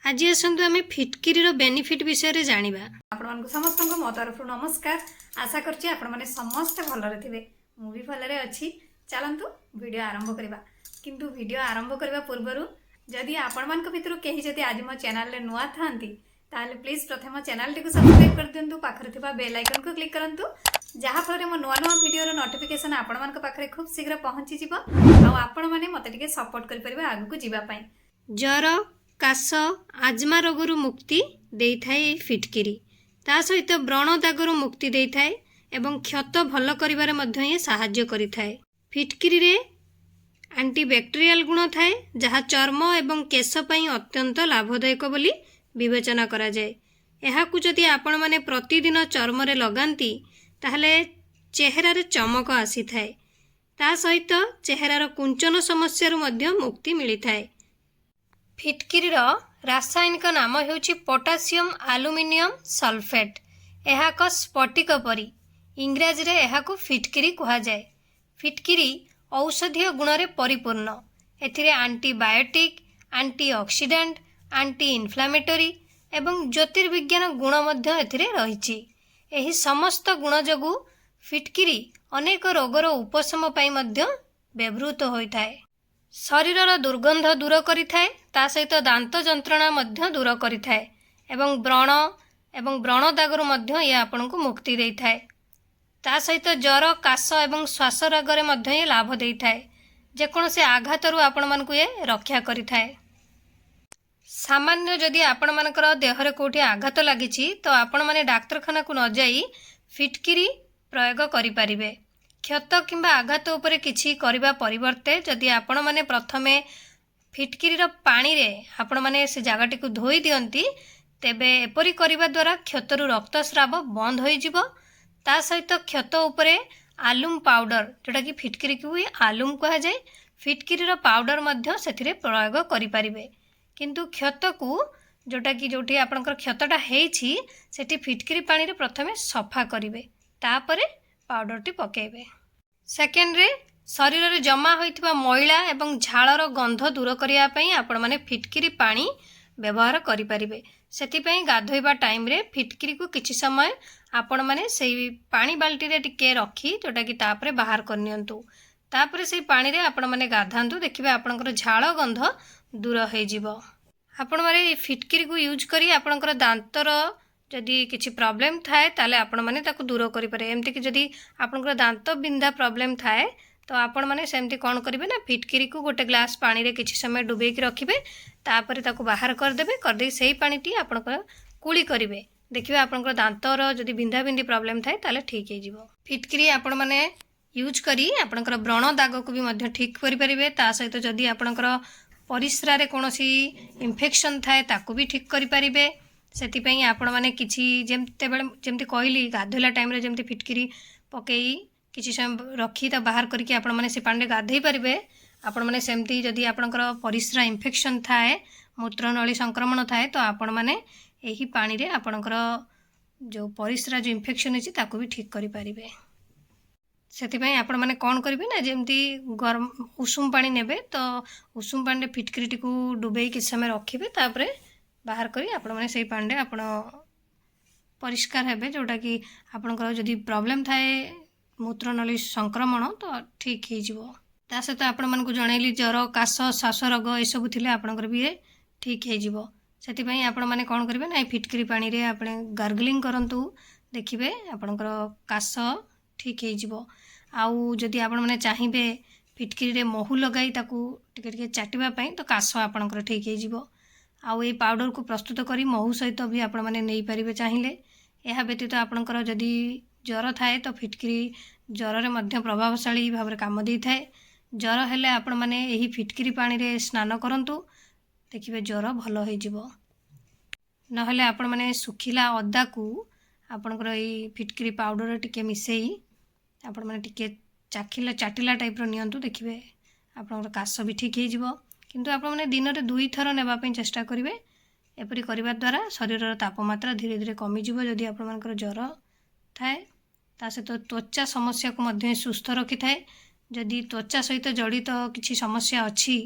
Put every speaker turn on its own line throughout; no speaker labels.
आज आसतु आम फिटकिरी बेनिफिट विषय जानिबा।
आपण समस्त मो तरफ नमस्कार। आशा करछि आपण माने समस्त भलरे थिबे। मु भी भलरे अछि। चलंतु वीडियो आरंभ करबा। किंतु वीडियो आरंभ करबा पूर्वरु जदि आपण मानक भितरु केही जदि आज मो चैनल रे नुआ थांती ताले प्लीज प्रथम चैनल टी को सब्सक्राइब कर दियंतु। पाखरे थिबा बेल आइकन को क्लिक करंतु जहा फल मो नुआ नुआ वीडियो रो नोटिफिकेशन आपण मानक पाखरे खूब शीघ्र पहुंची जिवो आ आपण माने मते टिके सपोर्ट करि परिबा आगु को जिबा पई।
जर काश आजमा रोगरू मुक्ति दे थाए फिटकिरी ता सहित व्रण दागरू मुक्ति दे थाए एवं क्षत भल करिवारे मध्य ये सहाय्य करि थाए। फिटकिरी रे एंटीबैक्टेरियल गुण थाए जहाँ चर्म एवं केश पई अत्यंत लाभदायक बोली विवेचना करा जाए। एहाकु जदि आपण माने प्रतिदिन चर्म रे लगांती ताहले चेहरा रे चमक आसी थाए। ता सहित चेहरार कुंचन समस्या मध्य मुक्ति मिली थाए। फिटकिरी रासायनिक नाम हेउछि पोटासियम आलुमिनियम सल्फेट। एहा एक स्फटिक परी इंग्राजी रे एहाकु फिटकिरी कहा जाए। फिटकिरी औषधीय गुण रे परिपूर्ण। एथिरे एंटीबायोटिक एंटीऑक्सीडेंट एंटी इन्फ्लामेटरी एवं ज्योतिर्विज्ञान गुण मध्य एथिरे रहिछि। एही समस्त गुण जगु फिटकिरी अनेक रोगर उपशम पई मध्य व्यवहृत होइथाए। शरीरर दुर्गंध दूर करिथाए ता सहित दांत जंत्रणा मध्य दूर करिथाए एवं व्रण दागरु मध्य ये आपनकु मुक्ति देइथाए। ता सहित ज्वर काश एवं श्वास रोगरे मध्य ये लाभ देइथाए। जेकोनोसी आघातरु आपण मानकु ये रक्षा करिथाए। सामान्य जदि आपण मानकर देहरे कोठी आघात लागिछि तो आपण माने डाक्तरखाना को न जाई फिटकिरी प्रयोग करि परिबे। क्षत किंबा आघात उपरे किछि करिबा परिवर्ते जदि आपण माने प्रथमे फिटकिरीर पानी रे आपण माने से जागाटी को धोई दियंती तेबे एपरि करिबा द्वारा क्षतरु रक्तस्राव बंद होई जिवो। ता सहित क्षत उपरे आलुम पाउडर जोटा कि फिटकिरी को आलुम कहा जाए फिटकिरीर पाउडर मध्य सेथिरे प्रयोग करि परिबे। किंतु क्षत को जोटा कि जोठी आपनकर क्षतटा हेछि सेठी फिटकिरी पानी रे प्रथमे सफा करिवे तापरे पाउडर टी पकेबे। सेकेंड रे शरीर रे जमा होइथिबा मैला एवं झालर गंध दूर करिया पई आपण माने फिटकिरी पानी व्यवहार करि परिबे। सेति पई गाधोइबा टाइम रे फिटकिरी को किछि समय आपण माने सेई पानी बाल्टी रे टिके रखी जोटा कि तापरे बाहर करनियंतु। तापरे सेई पानी रे आपण माने गाधांतु देखिबे आपणकर झाल गंध दूर हो जिवो। आपण माने फिटकिरी को यूज करी आपणकर दांतर जदि किछि प्रॉब्लम थाए ताले आपण माने ताको दूर करि पारे। एमति कि जदि आपणकर दांत बिंधा प्रॉब्लम थाए तो आपण माने सेमति कोन करिवे ना फिटकिरी को गोटे ग्लास पानी रे किछि समय डुबे के रखिबे तापरे ताको बाहर कर देबे कर दे सेही पानी टी आपणकर कुली करिवे देखिबे आपणकर दांतर जदि बिंधा बिंधी प्रॉब्लम थाए ताले ठीक हे जिवो। फिटकिरी आपण माने यूज करी आपणकर व्रण दाग को भी मध्य ठीक करि परिबे। ता सहित जदि आपणकर परिस्रा रे कोनोसी इन्फेक्शन थाए ताको भी ठीक करि परिबे। सेति पई आपण माने किछि जेमति कहली गाधोला टाइम रे जेमति फिटकिरी पकेई किछि समय रखी ता बाहर करके आपण माने से पानी गाधेई परिबे। आपण माने सेमति जदि आपणकर परिस्रा इन्फेक्शन थाए मूत्रनली संक्रमण थाए तो आपण माने एही पानी रे आपणकर जो परिस्रा जो इन्फेक्शन अछि ताको भी ठीक करि परिबे। सेति पई आपण माने कोन करिवे ना जेमति गरम उषुम पानी नेबे तो उषुम पानी रे फिटकिरी को डुबेई किछि समय रखिबे तापरे बाहर करी आपण माने सेही पानी रे आपण परिष्कार हेबे जोटा कि आपणकर जदि प्रॉब्लम थाए मूत्रनली संक्रमण तो ठीक हो जिवो। ता सहित आपण मानकु जणैली ज्वर काश श्वास रोग ए सब थिले आपणकर भी ठीक हो जिवो। सेति पई आपण माने कोन करिवे ना फिटकिरी पानी रे आपण गार्गलिंग करंतु देखिबे आपणकर काश ठीक हो जिवो। आउ जदि आपण माने चाहिबे फिटकिरी रे महू लगाई ताकू टिके टिके चाटिबा पई तो काश आपणकर ठीक हो जिवो। आउ ए पाउडर को प्रस्तुत करी महू सहित भी आपण माने नै परिबे चाहिले। एहा व्यतीत आपणकर जदि ज्वर थाए तो फिटकिरी ज्वर रे मध्य प्रभावशाली भाव काम दी थाए। ज्वर हेले आपण माने एही फिटकिरी पानी रे स्नान करंतु देखिबे ज्वर भल हो जिवो। नहले आपण माने सुखिला अदा को आपणकर एही फिटकिरी पाउडर टिके मिसेई आपण माने टिके चाटिला टाइप रो नियंतु देखिबे आपणकर काश भी ठीक हो जिवो। किंतु आपण माने दिन रे 2 थर नेबा पई चेष्टा करिवे। एपरि करिबा द्वारा शरीरर तापमात्रा धीरे धीरे कमी जिवो। जदि आपण मानकर ज्वर थाए ता सहित त्वचा समस्या को मध्य सुस्थ रखि थाए। जदि त्वचा सहित जड़ित किछि समस्या अछि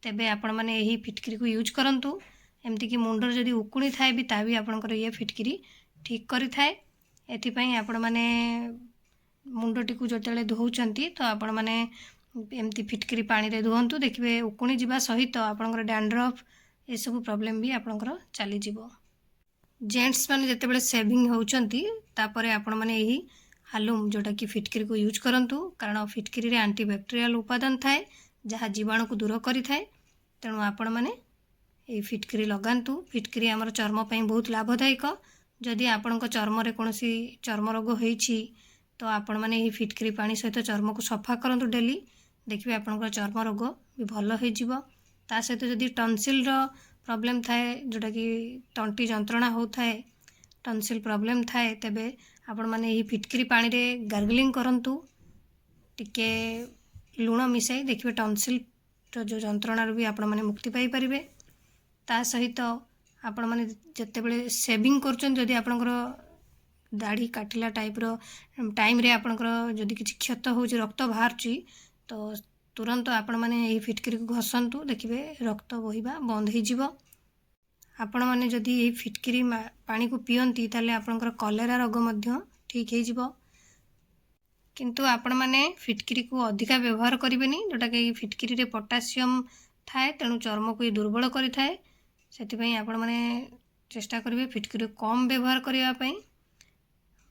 तेबे आपण माने एही फिटकिरी को यूज करंतु एमती कि मुंडर जदि उकुणी थाए भी ता भी आपणकर ये फिटकिरी ठीक करि थाए। एथिपाई आपण माने मुंडटी को जतेले धोउचंती तो आपण माने एमती फिटकिरी पानी रे धुवंतु, देखिबे उकुणी जिबा सहित आपणकर डैंड्रफ ए सब प्रॉब्लम भी आपणकर चली जिवो। जेंट्स माने जतेबेले सेविंग होउचंती तापरे आपण माने एही हालुम जोटा कि फिटकिरी को यूज करंतु, कारण फिटकिरी रे एंटीबैक्टेरियल उपादान थाए जहाँ जीवाणु को दूर करि थाए। तेणु आपण माने ए फिटकिरी लगांतु। फिटकिरी हमर चर्म पई बहुत लाभदायक। जदि आपणक चर्म रे कोनोसी चर्म रोग होईछि तो आपण माने एही फिटकिरी पानी सहित चर्म को सफा करंतु डेली, देखिबे आपणकर चर्म रोग भी भल होई जिवो। ता सहित जदि टन्सिल रो प्रॉब्लम थाए जोटा कि तंटी जंत्रणा होताए, टन्सिल प्रॉब्लम थाए, तेबे आपण माने एही फिटकिरी पानी रे गार्गलिंग करंतु, टिके लूण मिसाई, देखिबे टन्सिल रो जो जंत्रणा रो भी आपण माने मुक्ति पाई परिबे। ता सहित आपण माने जतेबेले सेविंग करछन, जदि आपणकर दाढ़ी काटिला टाइप रो टाइम रे आपणकर जदि किछि क्षत होउछि, रक्त बाहरछि, तो तुरंत आपण माने एही फिटकिरी को घसंतु, देखिबे रक्त बहिबा बंद हो जिवो। आपण माने जदि एही फिटकिरी पानी को पियंती ताले आपणकर कलेरा रोग मध्य ठीक हो जिवो। किंतु आपण माने फिटकिरी को अधिका व्यवहार करिवेनी, जोटा कि फिटकिरी रे पोटासियम थाए, तेणु चर्म को दुर्बल करि थाए। सेतिपई आपण माने चेष्टा करिवे फिटकिरी कम व्यवहार करिवा पई,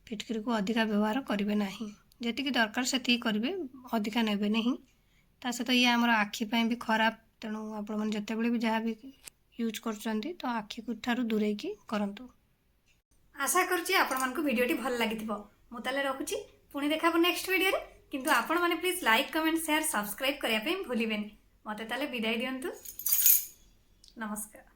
फिटकिरी को अधिका व्यवहार करिवे नाही। जेतिकी दरकार सेति करिवे, अधिका नेबे नहीं। ता सहित ये आमर आखि पई भी खराब, तेणु आपण माने जतेबेले भी जहाँ भी यूज करछंती तो आखि को ठारू दूरे की करंतु।
आशा करछि आपण मानकु वीडियोटी भल लागिथिबो। मु ताले रखुछि, पुणी देखाबो नेक्स्ट वीडियो रे। किंतु आपण माने please like comment share subscribe करिया पई भूलिबेनी। मते ताले विदाई दियंतु। नमस्कार।